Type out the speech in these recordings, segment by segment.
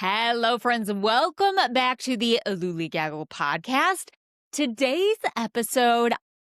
Hello, friends. Welcome back to the Looli Gaggle podcast. Today's episode,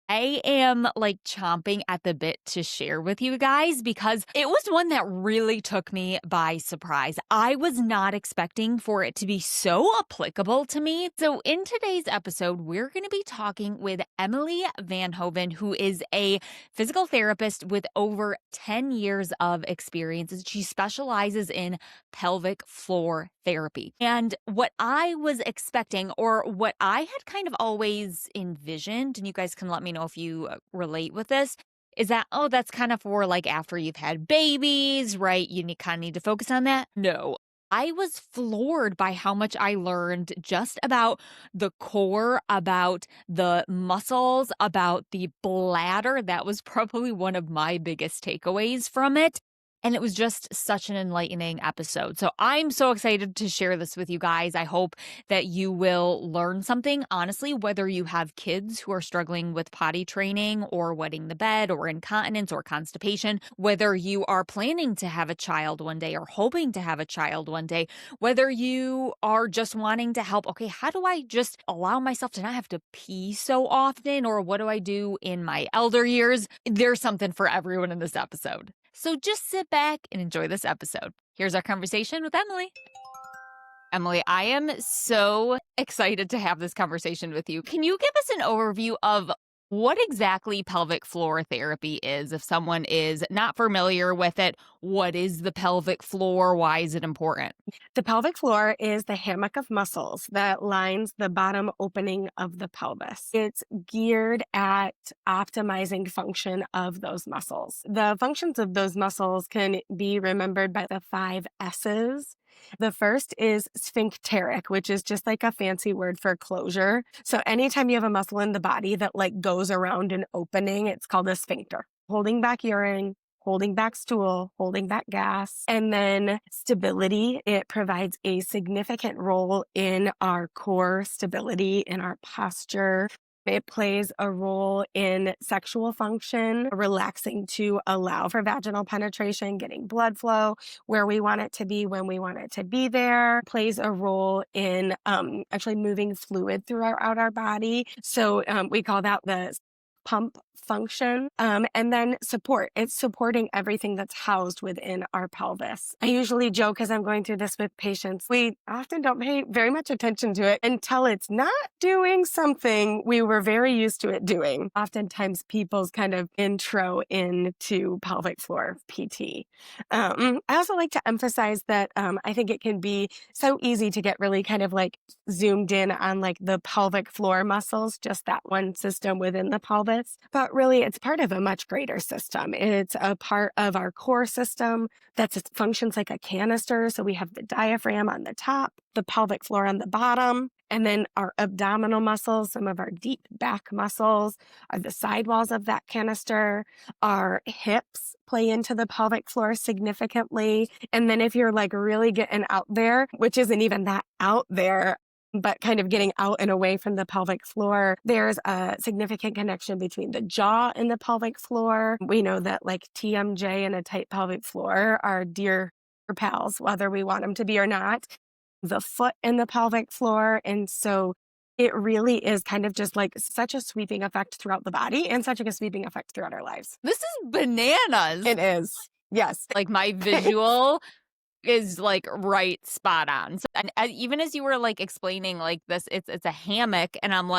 I am chomping at the bit to share with you guys because it was one that really took me by surprise. I was not expecting for it to be so applicable to me. So in today's episode, we're going to be talking with Emilee van Hoven, who is a physical therapist with over 10 years of experience. She specializes in pelvic floor therapy. And what I was expecting, or what I had kind of always envisioned, and you guys can let me know if you relate with this, is that, that's kind of for after you've had babies, right? You kind of need to focus on that. No. I was floored by how much I learned just about the core, about the muscles, about the bladder. That was probably one of my biggest takeaways from it. And it was just such an enlightening episode. So I'm so excited to share this with you guys. I hope that you will learn something. Honestly, whether you have kids who are struggling with potty training or wetting the bed or incontinence or constipation, whether you are planning to have a child one day or hoping to have a child one day, whether you are just wanting to help, okay, how do I just allow myself to not have to pee so often? Or what do I do in my elder years? There's something for everyone in this episode. So just sit back and enjoy this episode. Here's our conversation with Emilee. Emilee, I am so excited to have this conversation with you. Can you give us an overview of what exactly pelvic floor therapy is? If someone is not familiar with it, what is the pelvic floor? Why is it important? The pelvic floor is the hammock of muscles that lines the bottom opening of the pelvis. It's geared at optimizing function of those muscles. The functions of those muscles can be remembered by the 5 S's. The first is sphincteric, which is just like a fancy word for closure. So anytime you have a muscle in the body that goes around an opening, it's called a sphincter. Holding back urine, holding back stool, holding back gas. And then stability, it provides a significant role in our core stability, in our posture. It plays a role in sexual function, relaxing to allow for vaginal penetration, getting blood flow where we want it to be, when we want it to be there. It plays a role in actually moving fluid throughout our body. So we call that the pump function. And then support. It's supporting everything that's housed within our pelvis. I usually joke as I'm going through this with patients, we often don't pay very much attention to it until it's not doing something we were very used to it doing. Oftentimes people's kind of intro into pelvic floor PT. I also like to emphasize that I think it can be so easy to get really kind of zoomed in on the pelvic floor muscles, just that one system within the pelvis. But really, it's part of a much greater system. It's a part of our core system that functions like a canister. So we have the diaphragm on the top, the pelvic floor on the bottom, and then our abdominal muscles, some of our deep back muscles are the sidewalls of that canister. Our hips play into the pelvic floor significantly. And then if you're really getting out there, which isn't even that out there, but kind of getting out and away from the pelvic floor, there's a significant connection between the jaw and the pelvic floor. We know that TMJ and a tight pelvic floor are dear pals, whether we want them to be or not. The foot and the pelvic floor. And so it really is kind of just such a sweeping effect throughout the body and such a sweeping effect throughout our lives. This is bananas. It is. Yes. My visual is right spot on. So, and even as you were explaining this, it's a hammock, and I'm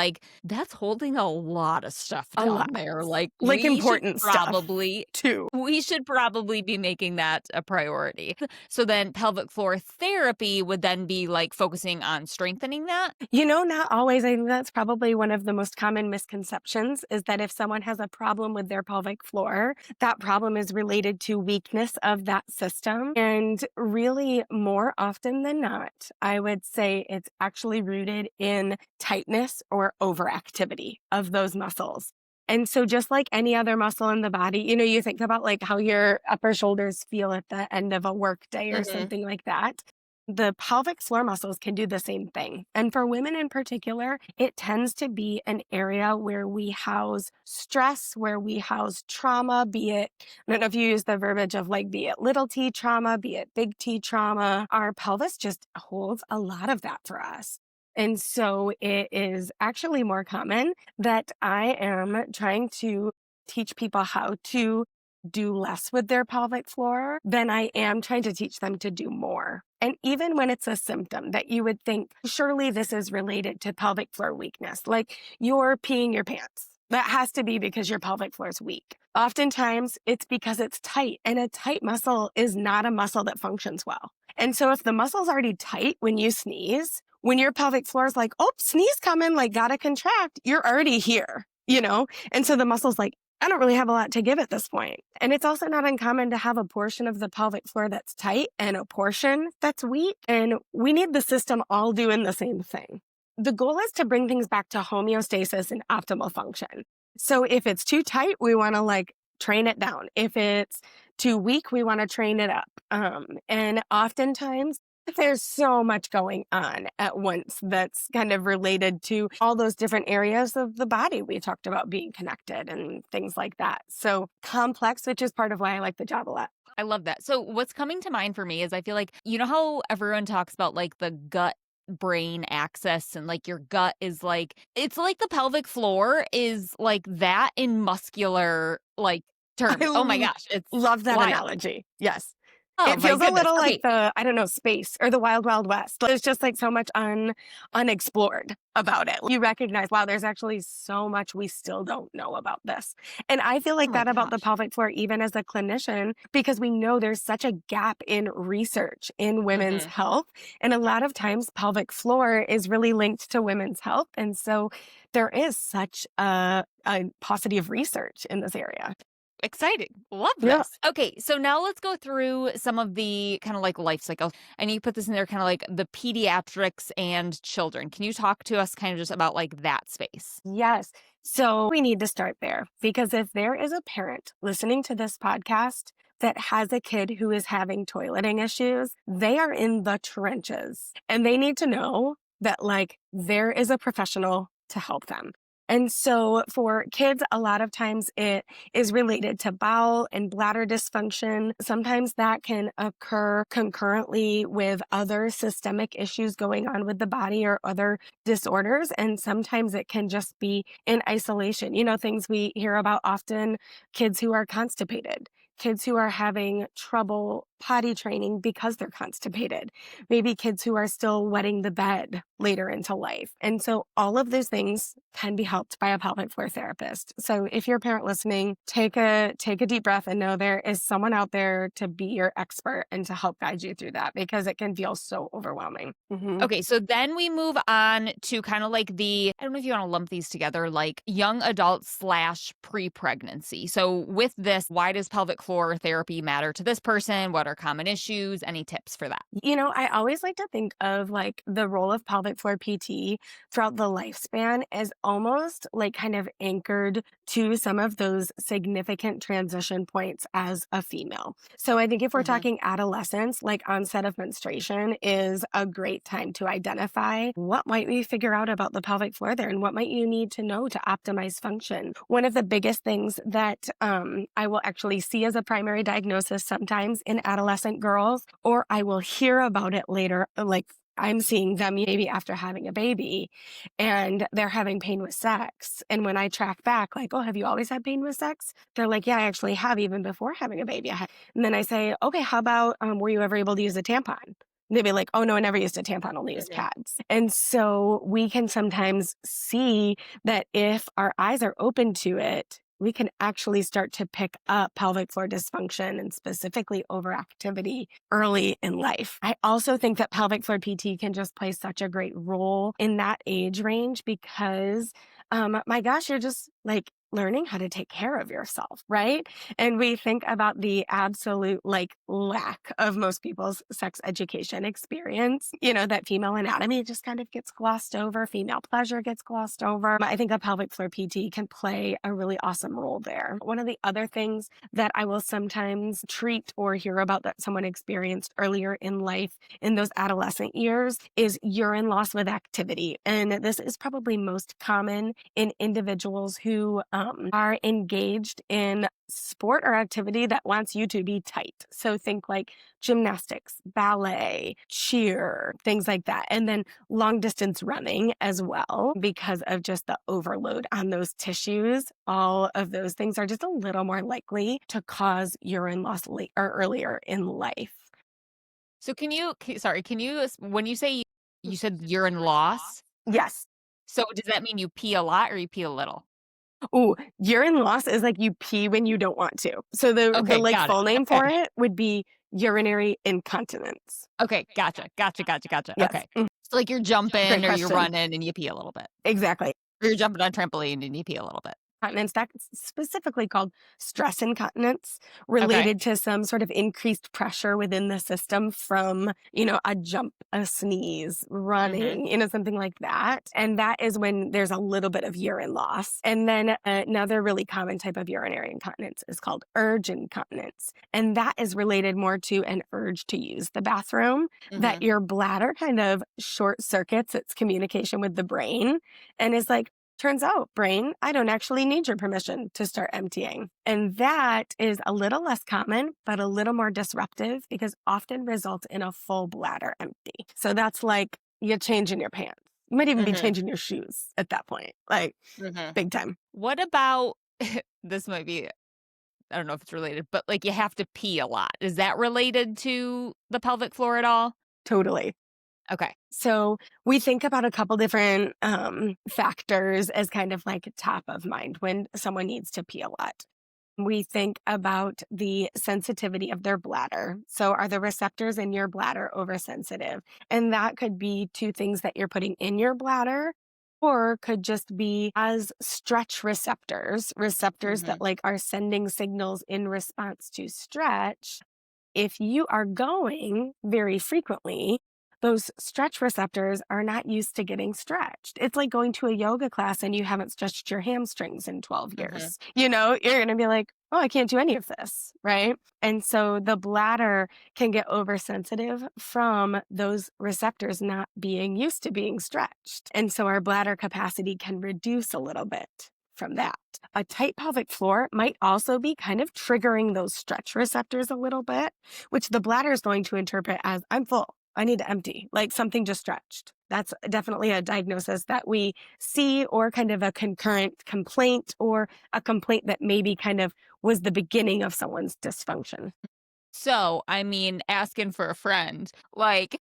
that's holding a lot of stuff down there. Important stuff probably too. We should probably be making that a priority. So then pelvic floor therapy would then be focusing on strengthening that? Not always. I think that's probably one of the most common misconceptions, is that if someone has a problem with their pelvic floor, that problem is related to weakness of that system. And really, more often than not, I would say it's actually rooted in tightness or overactivity of those muscles. And so just like any other muscle in the body, you think about how your upper shoulders feel at the end of a work day or something like that. The pelvic floor muscles can do the same thing. And for women in particular, it tends to be an area where we house stress, where we house trauma, be it, I don't know if you use the verbiage of like, be it little t trauma, be it big T trauma. Our pelvis just holds a lot of that for us. And so it is actually more common that I am trying to teach people how to do less with their pelvic floor than I am trying to teach them to do more. And even when it's a symptom that you would think, surely this is related to pelvic floor weakness, like you're peeing your pants. That has to be because your pelvic floor is weak. Oftentimes, it's because it's tight, and a tight muscle is not a muscle that functions well. And so if the muscle's already tight when you sneeze, when your pelvic floor is like, oh, sneeze coming, like gotta contract, you're already here, you know? And so the muscle's like, I don't really have a lot to give at this point. And it's also not uncommon to have a portion of the pelvic floor that's tight and a portion that's weak. And we need the system all doing the same thing. The goal is to bring things back to homeostasis and optimal function. So if it's too tight, we want to like train it down. If it's too weak, we want to train it up. And oftentimes, there's so much going on at once that's kind of related to all those different areas of the body we talked about being connected and things like that. So complex, which is part of why I like the job a lot. I love that. So what's coming to mind for me is I feel like, you know how everyone talks about like the gut brain axis and like your gut is like, it's like the pelvic floor is like that in muscular like terms. Oh my gosh. It's love that wild. analogy. Yes. Oh It my feels a goodness. little Okay. like the, I don't know, space or the wild, wild west. There's just like so much unexplored about it. You recognize, wow, there's actually so much we still don't know about this. And I feel Oh like my that about the gosh. pelvic floor, even as a clinician, because we know there's such a gap in research in women's Mhm. health. And a lot of times pelvic floor is really linked to women's health. And so there is such a paucity of research in this area. Exciting. Love Yeah. this. Okay, so now let's go through some of the kind of like life cycle. And you put this in there kind of like the pediatrics and children. Can you talk to us kind of just about like that space? Yes. So we need to start there because if there is a parent listening to this podcast that has a kid who is having toileting issues, they are in the trenches and they need to know that like there is a professional to help them. And so for kids, a lot of times it is related to bowel and bladder dysfunction. Sometimes that can occur concurrently with other systemic issues going on with the body or other disorders. And sometimes it can just be in isolation. You know, things we hear about often, kids who are constipated, kids who are having trouble potty training because they're constipated, maybe kids who are still wetting the bed later into life. And so all of those things can be helped by a pelvic floor therapist. So if you're a parent listening, take a deep breath and know there is someone out there to be your expert and to help guide you through that because it can feel so overwhelming. Okay, so then we move on to kind of like the, I don't know if you want to lump these together, like young adult slash pre-pregnancy. So with this, why does pelvic floor therapy matter to this person? What are common issues? Any tips for that? You know, I always like to think of like the role of pelvic floor PT throughout the lifespan as almost like kind of anchored to some of those significant transition points as a female. So I think if we're Mhm. talking adolescence, like onset of menstruation is a great time to identify what might we figure out about the pelvic floor there and what might you need to know to optimize function. One of the biggest things that I will actually see as a primary diagnosis sometimes in adolescent girls, or I will hear about it later, like I'm seeing them maybe after having a baby and they're having pain with sex. And when I track back, like, oh, have you always had pain with sex? They're like, yeah, I actually have even before having a baby. And then I say, okay, how about, were you ever able to use a tampon? They'd be like, oh, no, I never used a tampon, only used Mhm. pads. And so we can sometimes see that if our eyes are open to it, we can actually start to pick up pelvic floor dysfunction and specifically overactivity early in life. I also think that pelvic floor PT can just play such a great role in that age range because, my gosh, you're just like learning how to take care of yourself, right? And we think about the absolute lack of most people's sex education experience, that female anatomy just kind of gets glossed over, female pleasure gets glossed over. I think a pelvic floor PT can play a really awesome role there. One of the other things that I will sometimes treat or hear about that someone experienced earlier in life in those adolescent years is urine loss with activity. And this is probably most common in individuals who are engaged in sport or activity that wants you to be tight. So think like gymnastics, ballet, cheer, things like that. And then long distance running as well, because of just the overload on those tissues. All of those things are just a little more likely to cause urine loss late or earlier in life. So can you, when you say you said urine loss, Yes. so does that mean you pee a lot or you pee a little? Ooh, urine loss is like you pee when you don't want to. So the Okay, like got it. full name Okay. for it would be urinary incontinence. Okay, gotcha. Yes. Okay. So like you're jumping Great or you're question. running and you pee a little bit. Exactly. Or you're jumping on a trampoline and you pee a little bit. Incontinence, that's specifically called stress incontinence, Okay. related to some sort of increased pressure within the system from, a jump, a sneeze, running, something like that. And that is when there's a little bit of urine loss. And then another really common type of urinary incontinence is called urge incontinence. And that is related more to an urge to use the bathroom, that your bladder kind of short circuits its communication with the brain and is like, turns out, brain, I don't actually need your permission to start emptying. And that is a little less common, but a little more disruptive because often results in a full bladder empty. So that's like you're changing your pants. You might even be changing your shoes at that point, big time. What about, this might be, I don't know if it's related, but like you have to pee a lot. Is that related to the pelvic floor at all? Totally. Okay. So we think about a couple different factors as kind of like top of mind when someone needs to pee a lot. We think about the sensitivity of their bladder. So are the receptors in your bladder oversensitive? And that could be to things that you're putting in your bladder, or could just be as stretch receptors that like are sending signals in response to stretch. If you are going very frequently, those stretch receptors are not used to getting stretched. It's like going to a yoga class and you haven't stretched your hamstrings in 12 years. You're going to be like, oh, I can't do any of this, right? And so the bladder can get oversensitive from those receptors not being used to being stretched. And so our bladder capacity can reduce a little bit from that. A tight pelvic floor might also be kind of triggering those stretch receptors a little bit, which the bladder is going to interpret as I'm full. I need to empty, like something just stretched. That's definitely a diagnosis that we see, or kind of a concurrent complaint, or a complaint that maybe kind of was the beginning of someone's dysfunction. So, I mean, asking for a friend, like,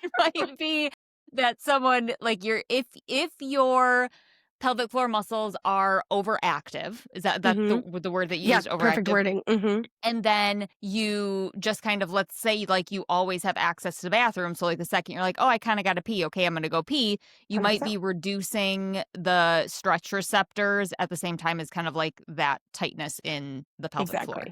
it might be that someone like if your pelvic floor muscles are overactive, is that the word that you used, overactive? Perfect wording. And then you just kind of, let's say, like you always have access to the bathroom. So like the second you're like, oh, I kind of got to pee. Okay, I'm going to go pee. You 100%. might be reducing the stretch receptors at the same time as kind of like that tightness in the pelvic floor.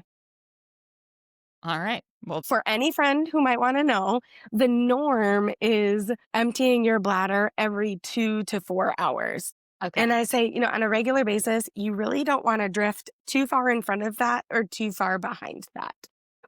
All right. Well, for any friend who might want to know, the norm is emptying your bladder every 2 to 4 hours. okay. And I say, on a regular basis, you really don't want to drift too far in front of that or too far behind that.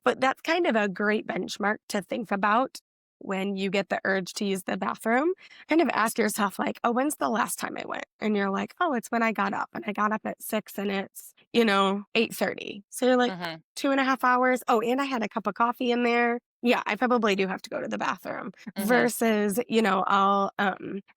But that's kind of a great benchmark to think about when you get the urge to use the bathroom. Kind of ask yourself like, oh, when's the last time I went? And you're like, oh, it's when I got up, and I got up at 6 and it's, 8:30. So you're like 2.5 hours. Oh, and I had a cup of coffee in there. Yeah, I probably do have to go to the bathroom versus, I'll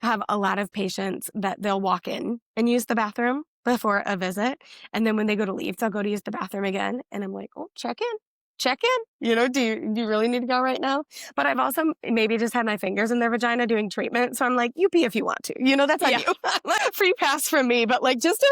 have a lot of patients that they'll walk in and use the bathroom before a visit. And then when they go to leave, they'll go to use the bathroom again. And I'm like, oh, check in. Do you really need to go right now? But I've also maybe just had my fingers in their vagina doing treatment. So I'm like, you pee if you want to. That's on you. Free pass from me. But like, just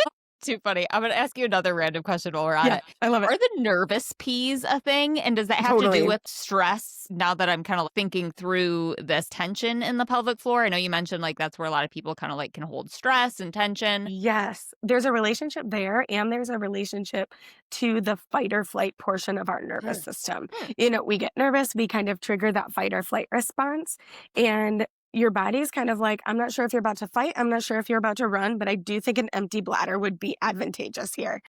Too funny. I'm gonna ask you another random question while we're on Yeah, it. I love it. Are the nervous peas a thing? And does that have to do Totally. with stress now that I'm kind of thinking through this tension in the pelvic floor? I know you mentioned like that's where a lot of people kind of like can hold stress and tension. Yes, there's a relationship there, and there's a relationship to the fight or flight portion of our nervous Mm. system. Hmm. We get nervous, we kind of trigger that fight or flight response, and your body's kind of like, I'm not sure if you're about to fight, I'm not sure if you're about to run, but I do think an empty bladder would be advantageous here.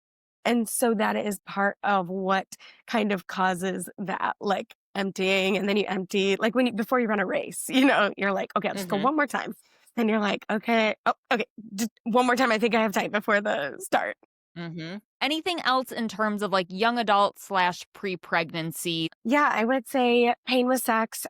And so that is part of what kind of causes that, like, emptying, and then you empty like, before you run a race, you're like, "Okay, I'll just go Mhm. one more time." And you're like, "Okay, oh, okay, just one more time, I think I have time before the start." Mhm. Anything else in terms of like young adult slash pre-pregnancy? Yeah, I would say pain with sex.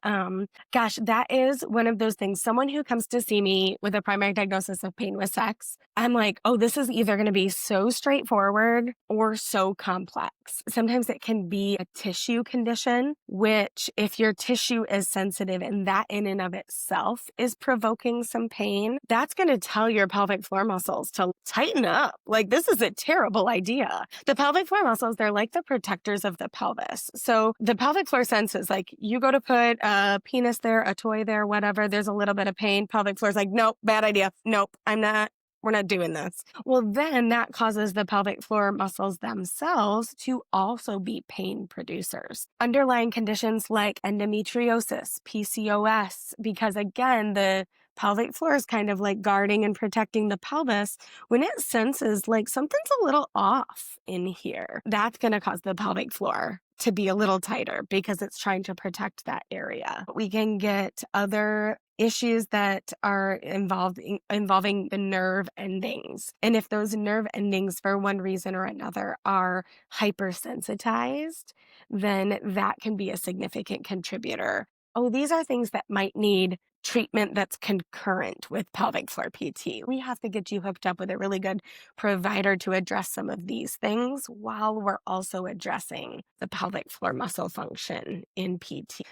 Gosh, that is one of those things. Someone who comes to see me with a primary diagnosis of pain with sex, I'm like, oh, this is either going to be so straightforward or so complex. Sometimes it can be a tissue condition, which, if your tissue is sensitive and that in and of itself is provoking some pain, that's going to tell your pelvic floor muscles to tighten up. Like, this is a terrible idea. The pelvic floor muscles, they're like the protectors of the pelvis. So the pelvic floor senses, like, you go to put a penis there, a toy there, whatever, there's a little bit of pain. Pelvic floor's like, nope, bad idea. Nope, we're not doing this. Well, then that causes the pelvic floor muscles themselves to also be pain producers. Underlying conditions like endometriosis, PCOS, because again, the pelvic floor is kind of like guarding and protecting the pelvis. When it senses like something's a little off in here, that's going to cause the pelvic floor to be a little tighter because it's trying to protect that area. We can get other issues that are involving the nerve endings. And if those nerve endings, for one reason or another, are hypersensitized, then that can be a significant contributor. Oh, these are things that might need treatment that's concurrent with pelvic floor PT. We have to get you hooked up with a really good provider to address some of these things while we're also addressing the pelvic floor muscle function in PT.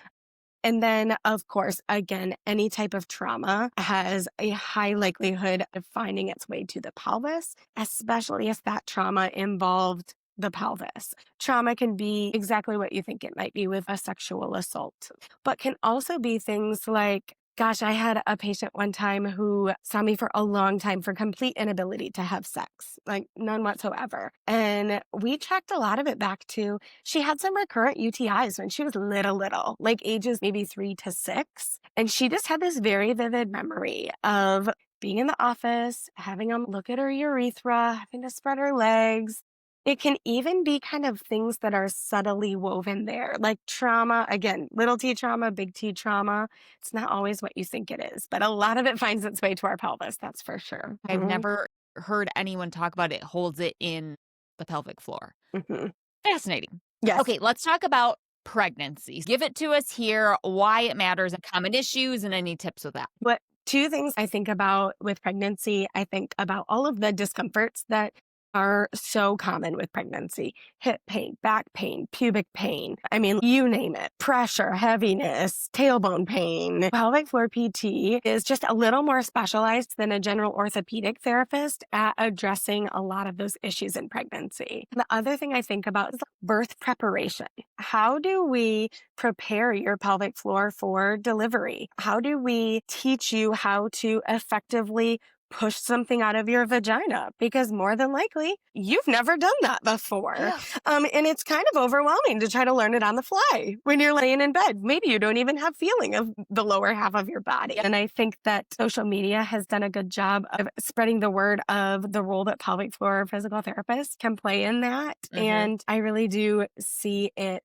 And then, of course, again, any type of trauma has a high likelihood of finding its way to the pelvis, especially if that trauma involved the pelvis. Trauma can be exactly what you think it might be with a sexual assault, but can also be things like, gosh, I had a patient one time who saw me for a long time for complete inability to have sex, like none whatsoever. And we checked a lot of it back to she had some recurrent UTIs when she was little, like ages maybe 3 to 6. And she just had this very vivid memory of being in the office, having them look at her urethra, having to spread her legs. It can even be kind of things that are subtly woven there, like trauma, again, little t trauma, big T trauma. It's not always what you think it is, but a lot of it finds its way to our pelvis, that's for sure. I've never heard anyone talk about it holds it in the pelvic floor. Mhm. Fascinating. Yes. Okay, let's talk about pregnancy. Give it to us here, why it matters and common issues and any tips with that. What two things I think about with pregnancy, I think about all of the discomforts that are so common with pregnancy: hip pain, back pain, pubic pain. I mean, you name it: pressure, heaviness, tailbone pain. Pelvic floor PT is just a little more specialized than a general orthopedic therapist at addressing a lot of those issues in pregnancy. The other thing I think about is birth preparation. How do we prepare your pelvic floor for delivery? How do we teach you how to effectively push something out of your vagina? Because more than likely, you've never done that before. Yeah. And it's kind of overwhelming to try to learn it on the fly when you're laying in bed. Maybe you don't even have feeling of the lower half of your body. And I think that social media has done a good job of spreading the word of the role that pelvic floor physical therapists can play in that. And I really do see it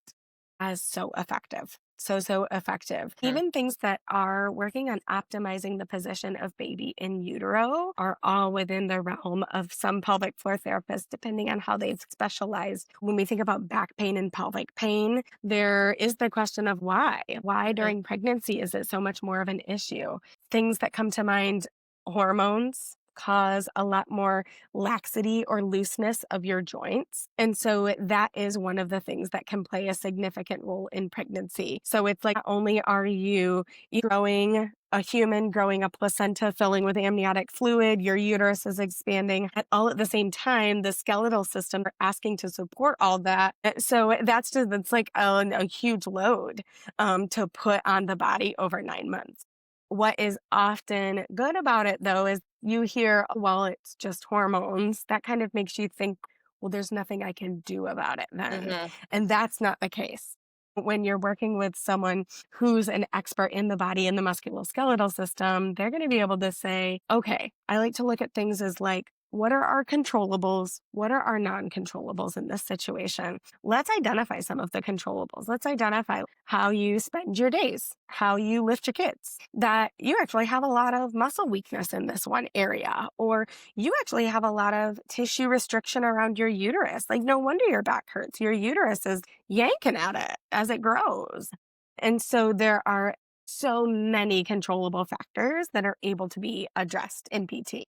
as so effective. So effective. Even things that are working on optimizing the position of baby in utero are all within the realm of some pelvic floor therapists, depending on how they've specialized. When we think about back pain and pelvic pain, there is the question of why. Why during pregnancy is it so much more of an issue? Things that come to mind: hormones cause a lot more laxity or looseness of your joints. And so that is one of the things that can play a significant role in pregnancy. So it's like, not only are you growing a human growing a placenta filling with amniotic fluid, your uterus is expanding, and all at the same time, the skeletal system are asking to support all that. So it's like a huge load to put on the body over 9 months. What is often good about it, though, is you hear, well, it's just hormones. That kind of makes you think, well, there's nothing I can do about it then. Mhm. And that's not the case. When you're working with someone who's an expert in the body and the musculoskeletal system, they're going to be able to say, okay, I like to look at things as like, what are our controllables? What are our non controllables in this situation? Let's identify some of the controllables. Let's identify how you spend your days, how you lift your kids, that you actually have a lot of muscle weakness in this one area, or you actually have a lot of tissue restriction around your uterus. Like, no wonder your back hurts. Your uterus is yanking at it as it grows. And so there are so many controllable factors that are able to be addressed in PT.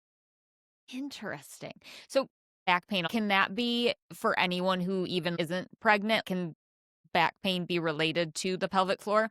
Interesting. So back pain, can that be for anyone who even isn't pregnant? Can back pain be related to the pelvic floor?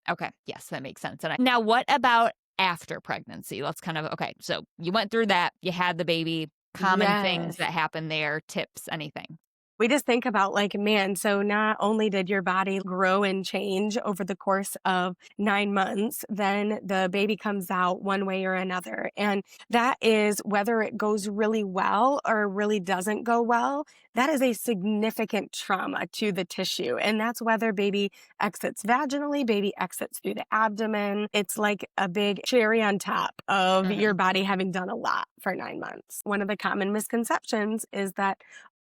Okay. Yes, that makes sense. Now, what about after pregnancy? Let's kind of, okay. So you went through that, you had the baby, common things Yes. that happen there, tips, anything. We just think about like, man, so not only did your body grow and change over the course of 9 months, then the baby comes out one way or another. And that is whether it goes really well or really doesn't go well, that is a significant trauma to the tissue. And that's whether baby exits vaginally, baby exits through the abdomen. It's like a big cherry on top of your Mhm. body having done a lot for 9 months. One of the common misconceptions is that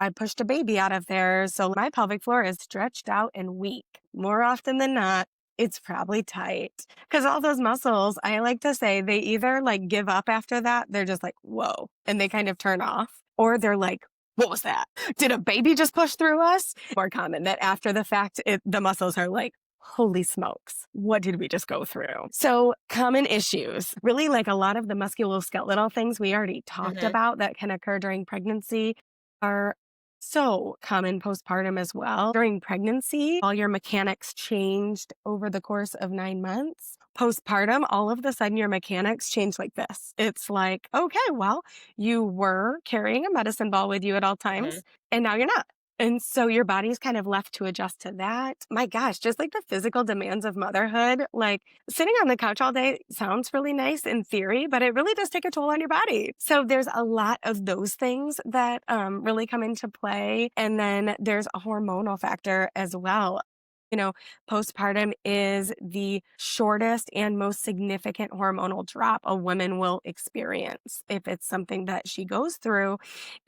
I pushed a baby out of there, so my pelvic floor is stretched out and weak. More often than not, it's probably tight. Because all those muscles, I like to say, they either like give up after that, they're just like, whoa, and they kind of turn off, or they're like, what was that? Did a baby just push through us? More common that after the fact, the muscles are like, holy smokes, what did we just go through? So, common issues, really like a lot of the musculoskeletal things we already talked Mhm. about that can occur during pregnancy are so common postpartum as well. During pregnancy, all your mechanics changed over the course of 9 months. Postpartum, all of a sudden your mechanics change like this. It's like, okay, well, you were carrying a medicine ball with you at all Mhm. times, and now you're not. And so your body's kind of left to adjust to that. My gosh, just like the physical demands of motherhood, like sitting on the couch all day sounds really nice in theory, but it really does take a toll on your body. So there's a lot of those things that really come into play. And then there's a hormonal factor as well. You know, postpartum is the shortest and most significant hormonal drop a woman will experience if it's something that she goes through.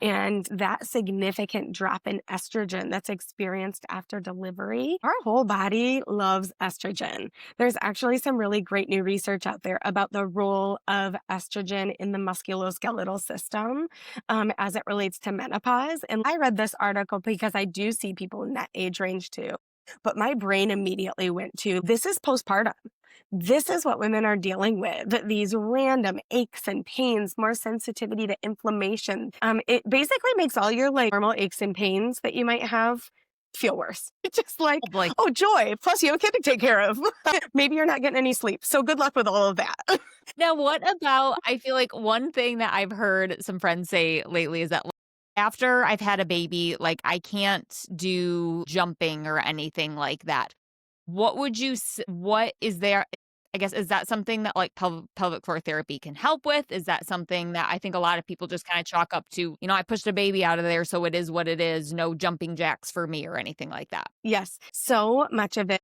And that significant drop in estrogen that's experienced after delivery, our whole body loves estrogen. There's actually some really great new research out there about the role of estrogen in the musculoskeletal system as it relates to menopause. And I read this article because I do see people in that age range too. But my brain immediately went to this is postpartum. This is what women are dealing with, these random aches and pains, more sensitivity to inflammation. It basically makes all your like normal aches and pains that you might have feel worse. It's just like, Like, oh, joy. Plus, you have a kid to take care of. Maybe you're not getting any sleep. So good luck with all of that. now what about, I feel like one thing that I've heard some friends say lately is that after I've had a baby, like I can't do jumping or anything like that. What would you what is there, I guess, is that something that like pelvic floor therapy can help with? Is that something that I think a lot of people just kind of chalk up to, I pushed a baby out of there, so it is what it is, no jumping jacks for me or anything like that? Yes. So much of it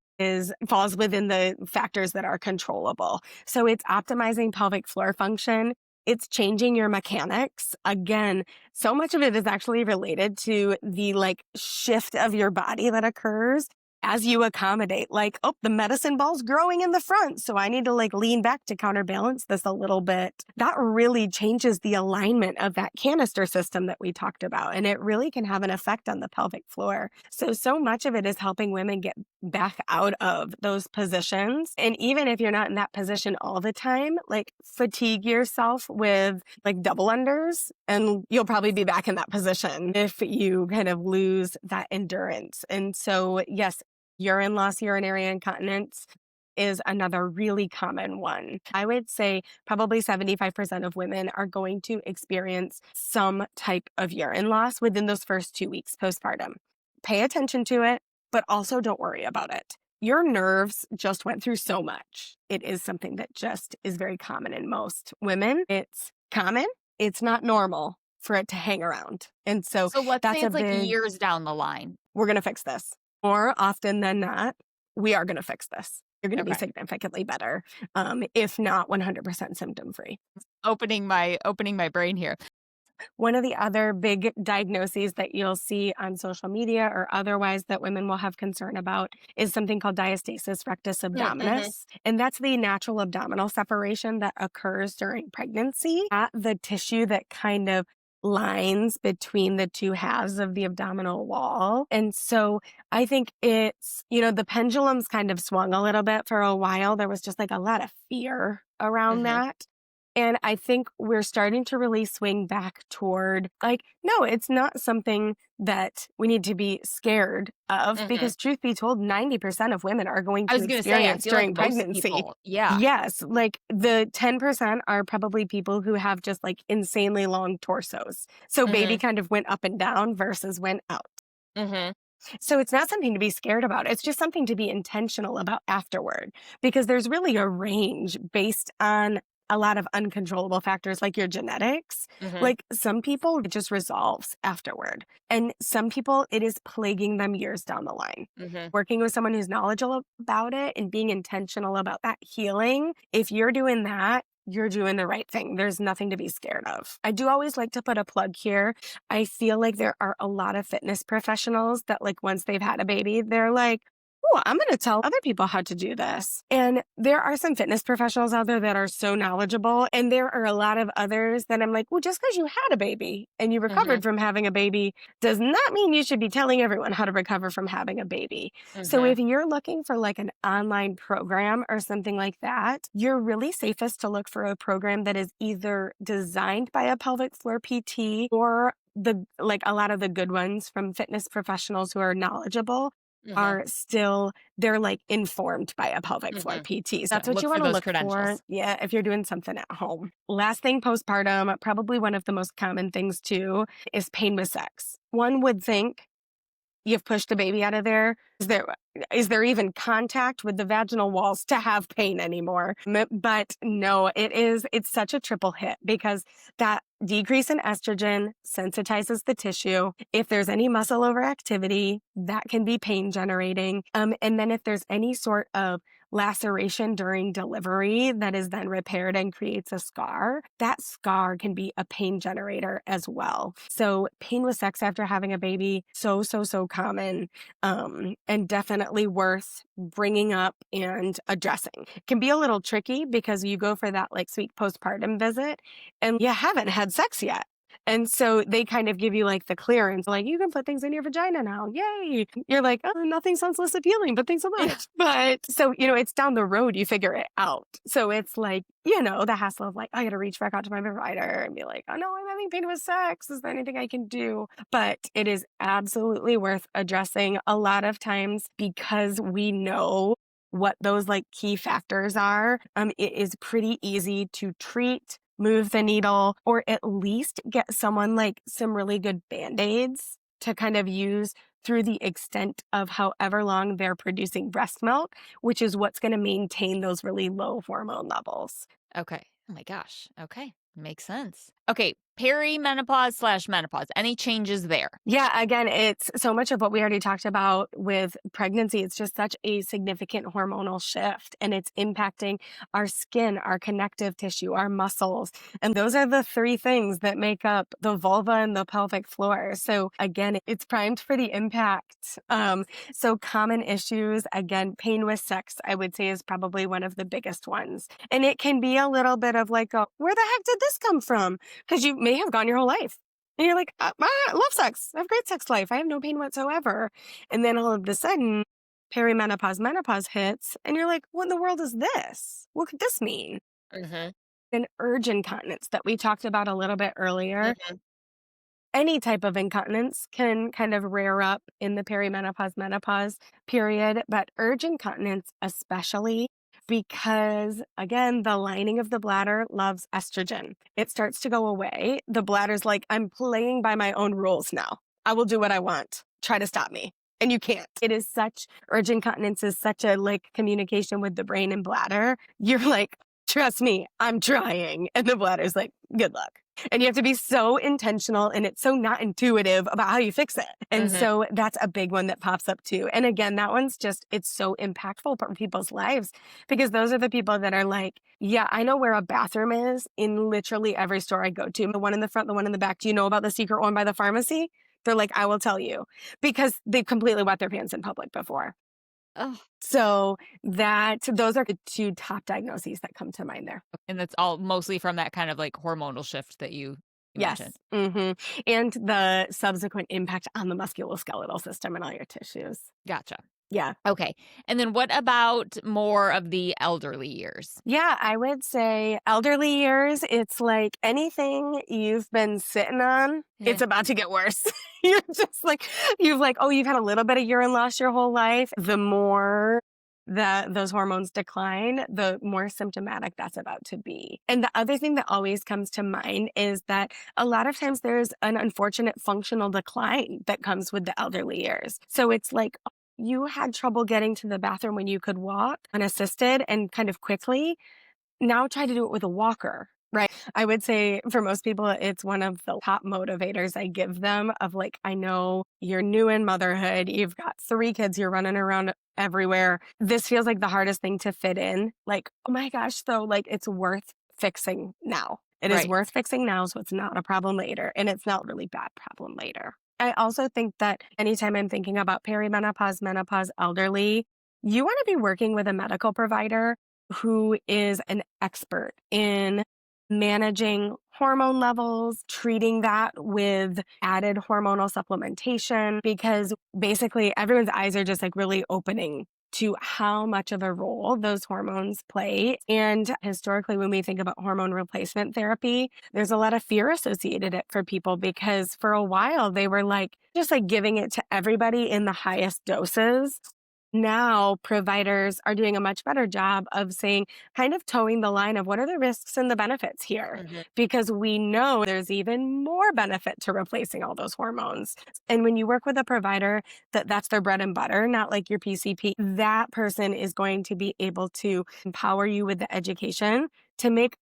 falls within the factors that are controllable. So it's optimizing pelvic floor function. It's changing your mechanics. Again, so much of it is actually related to the like shift of your body that occurs as you accommodate. Like, oh, the medicine ball's growing in the front, so I need to like lean back to counterbalance this a little bit. That really changes the alignment of that canister system that we talked about. And it really can have an effect on the pelvic floor. So much of it is helping women get back out of those positions. And even if you're not in that position all the time, like fatigue yourself with like double unders and you'll probably be back in that position if you kind of lose that endurance. And so, yes, urine loss, urinary incontinence, is another really common one. I would say probably 75% of women are going to experience some type of urine loss within those first 2 weeks postpartum. Pay attention to it, but also don't worry about it. Your nerves just went through so much. It is something that just is very common in most women. It's common, it's not normal for it to hang around. And so So let's say that's a it's like big, years down the line. we're going to fix this. More often than not, we are going to fix this. You're going to be Okay. significantly better, if not 100% symptom free. Opening my brain here. One of the other big diagnoses that you'll see on social media or otherwise that women will have concern about is something called diastasis rectus Mm-hmm. abdominis. And that's the natural abdominal separation that occurs during pregnancy at the tissue that kind of lines between the two halves of the abdominal wall. And so I think it's, the pendulum's kind of swung a little bit for a while. There was just like a lot of fear around Mm-hmm. that. And I think we're starting to really swing back toward like, no, it's not something that we need to be scared of Mm-hmm. because, truth be told, 90% of women are going I to was gonna say, I experience feel like during most pregnancy. people, yeah. Yes, like the 10% are probably people who have just like insanely long torsos. So baby Mm-hmm. kind of went up and down versus went out. Mm-hmm. So it's not something to be scared about. It's just something to be intentional about afterward because there's really a range based on a lot of uncontrollable factors like your genetics. Mm-hmm. Like some people, it just resolves afterward. And some people, it is plaguing them years down the line. Mm-hmm. Working with someone who's knowledgeable about it and being intentional about that healing, if you're doing that, you're doing the right thing. There's nothing to be scared of. I do always like to put a plug here. I feel like there are a lot of fitness professionals that, like, once they've had a baby, they're like, oh, I'm going to tell other people how to do this. And there are some fitness professionals out there that are so knowledgeable. And there are a lot of others that I'm like, well, just because you had a baby and you Mm-hmm. recovered from having a baby does not mean you should be telling everyone how to recover from having a baby. So Mm-hmm. if you're looking for like an online program or something like that, you're really safest to look for a program that is either designed by a pelvic floor PT or the like a lot of the good ones from fitness professionals who are knowledgeable Mm-hmm. are still they're like informed by a pelvic floor Mm-hmm. PT. So So that's what look you for want to those look for. credentials. Yeah, if you're doing something at home. Last thing postpartum, probably one of the most common things too, is pain with sex. One would think you've pushed a baby out of there. Is there even contact with the vaginal walls to have pain anymore? But no, it's such a triple hit because that decrease in estrogen sensitizes the tissue. If there's any muscle overactivity, that can be pain generating. And then if there's any sort of laceration during delivery that is then repaired and creates a scar, that scar can be a pain generator as well. So pain with sex after having a baby, so common, and definitely worth bringing up and addressing. Can be a little tricky because you go for that like sweet postpartum visit and you haven't had sex yet. And so they kind of give you like the clearance, like you can put things in your vagina now. Yay. You're like, oh, nothing sounds less appealing, but thanks so Yeah. much. But so, it's down the road, you figure it out. So it's like, the hassle of like, I got to reach back out to my provider and be like, oh no, I'm having pain with sex. Is there anything I can do? But it is absolutely worth addressing a lot of times because we know what those like key factors are. It is pretty easy to treat, move the needle, or at least get someone like some really good band-aids to kind of use through the extent of however long they're producing breast milk, which is what's going to maintain those really low hormone levels. Okay. Oh my gosh. Okay. Makes sense. Okay. Perimenopause/menopause. Any changes there? Yeah, again, it's so much of what we already talked about with pregnancy. It's just such a significant hormonal shift and it's impacting our skin, our connective tissue, our muscles. And those are the three things that make up the vulva and the pelvic floor. So again, it's primed for the impact. So common issues, again, pain with sex, I would say is probably one of the biggest ones. And it can be a little bit of like, where the heck did this come from? Because you may have gone your whole life. And you're like, I love sex. I have great sex life. I have no pain whatsoever. And then all of a sudden, perimenopause, menopause hits. And you're like, what in the world is this? What could this mean? Mm-hmm. And urge incontinence that we talked about a little bit earlier. Mm-hmm. Any type of incontinence can kind of rear up in the perimenopause, menopause period. But urge incontinence, especially, because, again, the lining of the bladder loves estrogen. It starts to go away. The bladder's like, I'm playing by my own rules now. I will do what I want. Try to stop me. And you can't. It is such, urge incontinence is such a like communication with the brain and bladder. You're like, trust me, I'm trying. And the bladder's like, good luck. And you have to be so intentional, and it's so not intuitive about how you fix it. And so that's a big one that pops up too. And again, that one's just, it's so impactful for people's lives, because those are the people that are like, yeah, I know where a bathroom is in literally every store I go to. The one in the front, the one in the back. Do you know about the secret one by the pharmacy? They're like, I will tell you, because they've completely wet their pants in public before. Oh, So those are the two top diagnoses that come to mind there. and that's all mostly from that kind of like hormonal shift that you Yes. mentioned. And the subsequent impact on the musculoskeletal system and all your tissues. Gotcha. Yeah. Okay. And then what about more of the elderly years? Yeah, I would say elderly years, it's like anything you've been sitting on, it's about to get worse. You're just like, you've had a little bit of urine loss your whole life. The more that those hormones decline, the more symptomatic that's about to be. And the other thing that always comes to mind is that a lot of times there's an unfortunate functional decline that comes with the elderly years. So it's like, you had trouble getting to the bathroom when you could walk unassisted and kind of quickly. Now try to do it with a walker, right? I would say for most people, it's one of the top motivators I give them of like, I know you're new in motherhood. You've got 3 kids. You're running around everywhere. This feels like the hardest thing to fit in. Like, oh my gosh, though, like it's worth fixing now. It is worth fixing now, so it's not a problem later. And it's not a really bad problem later. I also think that anytime I'm thinking about perimenopause, menopause, elderly, you want to be working with a medical provider who is an expert in managing hormone levels, treating that with added hormonal supplementation, because basically everyone's eyes are just like really opening to how much of a role those hormones play. And historically, when we think about hormone replacement therapy, there's a lot of fear associated it for people, because for a while they were like, just like giving it to everybody in the highest doses. Now providers are doing a much better job of saying, kind of towing the line of what are the risks and the benefits here, because we know there's even more benefit to replacing all those hormones. And when you work with a provider that's their bread and butter, not like your PCP, that person is going to be able to empower you with the education to make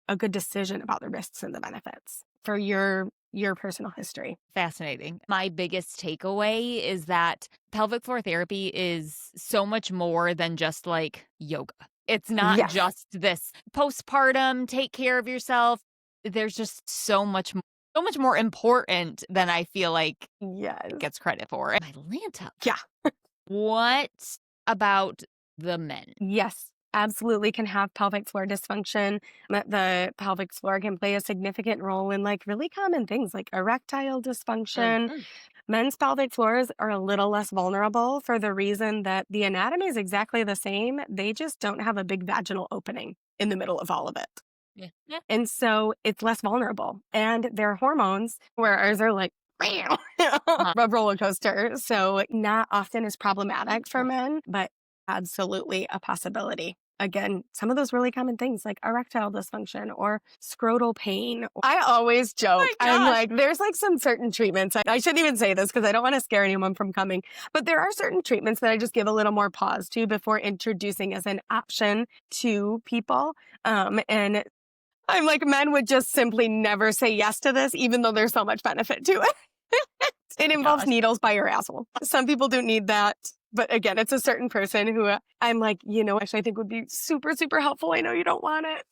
a good decision about the risks and the benefits for your personal history. Fascinating. My biggest takeaway is that pelvic floor therapy is so much more than just like yoga. It's not just this postpartum, take care of yourself. There's just so much more important than I feel like it gets credit for. Atlanta. Yeah. What about the men? Yes. Absolutely can have pelvic floor dysfunction. The pelvic floor can play a significant role in like really common things like erectile dysfunction. Men's pelvic floors are a little less vulnerable for the reason that the anatomy is exactly the same. They just don't have a big vaginal opening in the middle of all of it. And so it's less vulnerable. And their hormones, whereas are like, a roller coaster. So not often is problematic for men, but absolutely a possibility. Again, some of those really common things like erectile dysfunction or scrotal pain. I always joke. I'm like, there's like some certain treatments. I shouldn't even say this because I don't want to scare anyone from coming, but there are certain treatments that I just give a little more pause to before introducing as an option to people. And I'm like, men would just simply never say yes to this, even though there's so much benefit to it. It involves needles by your asshole. Some people don't need that. But again, it's a certain person who I'm like, actually I think would be super, super helpful. I know you don't want it.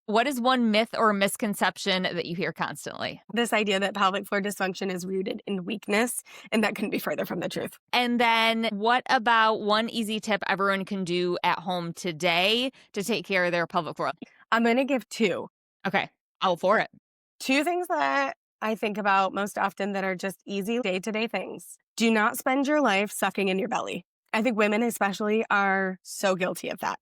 What is one myth or misconception that you hear constantly? This idea that pelvic floor dysfunction is rooted in weakness, and that couldn't be further from the truth. And then what about one easy tip everyone can do at home today to take care of their pelvic floor? I'm going to give 2. Okay, I'll for it. 2 things that I think about most often that are just easy day-to-day things. Do not spend your life sucking in your belly. I think women especially are so guilty of that.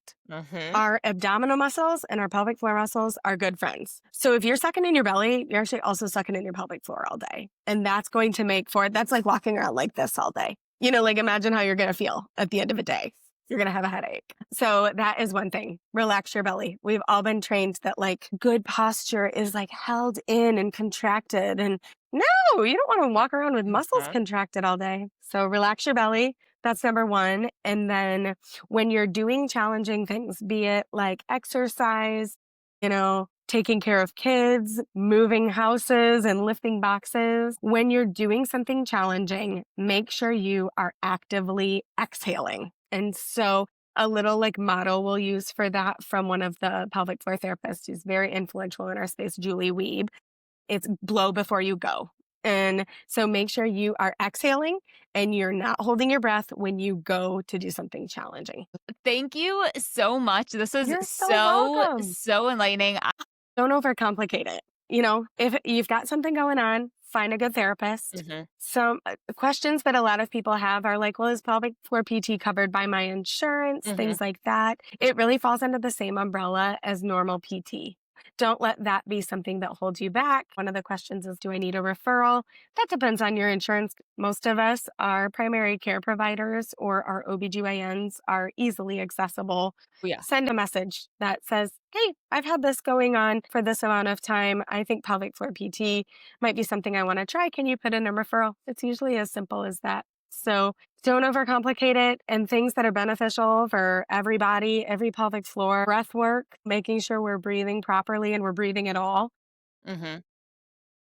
Our abdominal muscles and our pelvic floor muscles are good friends. So if you're sucking in your belly, you're actually also sucking in your pelvic floor all day. And that's going to that's like walking around like this all day. Like imagine how you're going to feel at the end of a day. you're going to have a headache. So that is one thing. Relax your belly. We've all been trained that like good posture is like held in and contracted. And no, you don't want to walk around with muscles Mhm. contracted all day. So relax your belly. That's number one. And then when you're doing challenging things, be it like exercise, taking care of kids, moving houses and lifting boxes, when you're doing something challenging, make sure you are actively exhaling. And so a little like motto we'll use for that from one of the pelvic floor therapists who's very influential in our space, Julie Weeb. It's blow before you go. And so make sure you are exhaling and you're not holding your breath when you go to do something challenging. Thank you so much. This is You're so so, welcome. so enlightening. Don't overcomplicate it. If you've got something going on, find a good therapist. Mhm. Some questions that a lot of people have are like, well, is pelvic floor PT covered by my insurance? Mhm. Things like that. It really falls under the same umbrella as normal PT. Don't let that be something that holds you back. One of the questions is, do I need a referral? That depends on your insurance. Most of us, our primary care providers or our OBGYNs are easily accessible. Oh, yeah. Send a message that says, hey, I've had this going on for this amount of time. I think pelvic floor PT might be something I want to try. Can you put in a referral? It's usually as simple as that. So don't overcomplicate it, and things that are beneficial for everybody, every pelvic floor, breath work, making sure we're breathing properly and we're breathing at all. Mhm.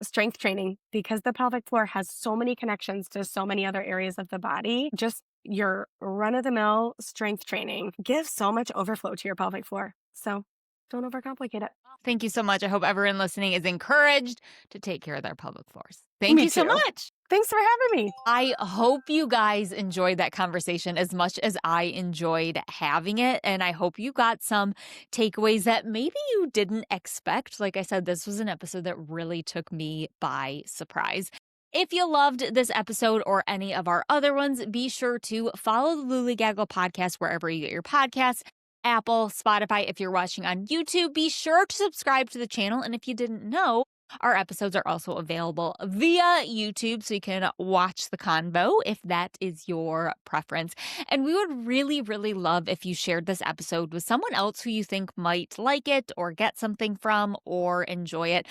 Strength training, because the pelvic floor has so many connections to so many other areas of the body. Just your run of the mill strength training gives so much overflow to your pelvic floor. So don't overcomplicate it. Thank you so much. I hope everyone listening is encouraged to take care of their pelvic floors. Thank Me you so too. much. Thanks for having me. I hope you guys enjoyed that conversation as much as I enjoyed having it. And I hope you got some takeaways that maybe you didn't expect. Like I said, this was an episode that really took me by surprise. If you loved this episode or any of our other ones, be sure to follow the Looli Gaggle podcast wherever you get your podcasts. Apple, Spotify. If you're watching on YouTube, be sure to subscribe to the channel. And if you didn't know, our episodes are also available via YouTube, so you can watch the convo if that is your preference. And we would really, really love if you shared this episode with someone else who you think might like it or get something from or enjoy it.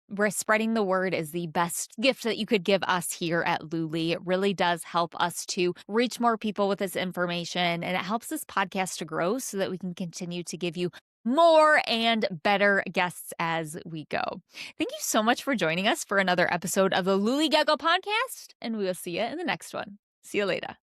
Where spreading the word is the best gift that you could give us here at Looli. It really does help us to reach more people with this information, and it helps this podcast to grow so that we can continue to give you more and better guests as we go. Thank you so much for joining us for another episode of the Looli Gaggle podcast, and we will see you in the next one. See you later.